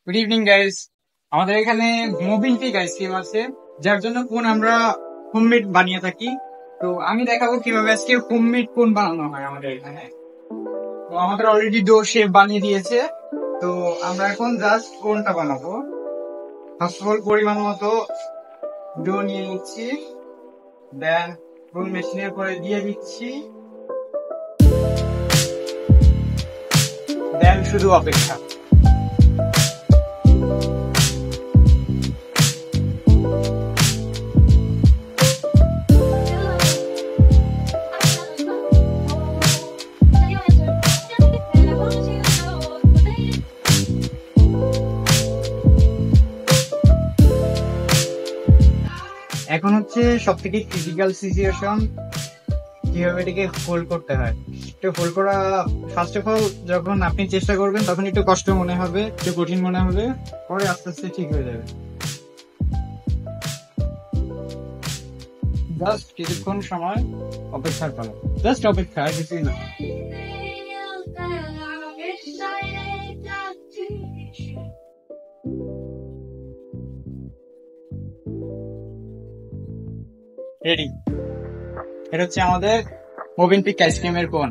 Good evening guys. আমাদের এখানে Mobil pick ice cream আছে, যার জন্য কোন আমরা হোমমেড বানিয়ে থাকি। তো আমি দেখাবো কিভাবে আজকে হোমমেড কোন বানানো হয় আমাদের এখানে। তো আমাদের অলরেডি ডো শেপ বানিয়ে দিয়েছে। তো আমরা এখন জাস্ট কোনটা বানাবো। ফার্স্ট অফ অল পরিমাণ মতো ডো নিয়ে নিচ্ছি, দেন কোন মেশিনের পরে দিয়ে দিচ্ছি, দেন শুধু অপেক্ষা। এখন হচ্ছে সব থেকে ক্রিটিক্যাল সিচুয়েশন, কিভাবে এটাকে হোল্ড করতে হয়। তো হোল্ড করা, ফার্স্ট অফ অল যখন আপনি চেষ্টা করবেন তখন একটু কষ্ট মনে হবে, একটু কঠিন মনে হবে, পরে আস্তে আস্তে ঠিক হয়ে যাবে। জাস্ট কিছুক্ষণ সময় অপেক্ষার পালা, জাস্ট অপেক্ষা, আর কিছুই না। রেডি। এটা হচ্ছে আমাদের মোবিন পিক আইসক্রিমের কোন।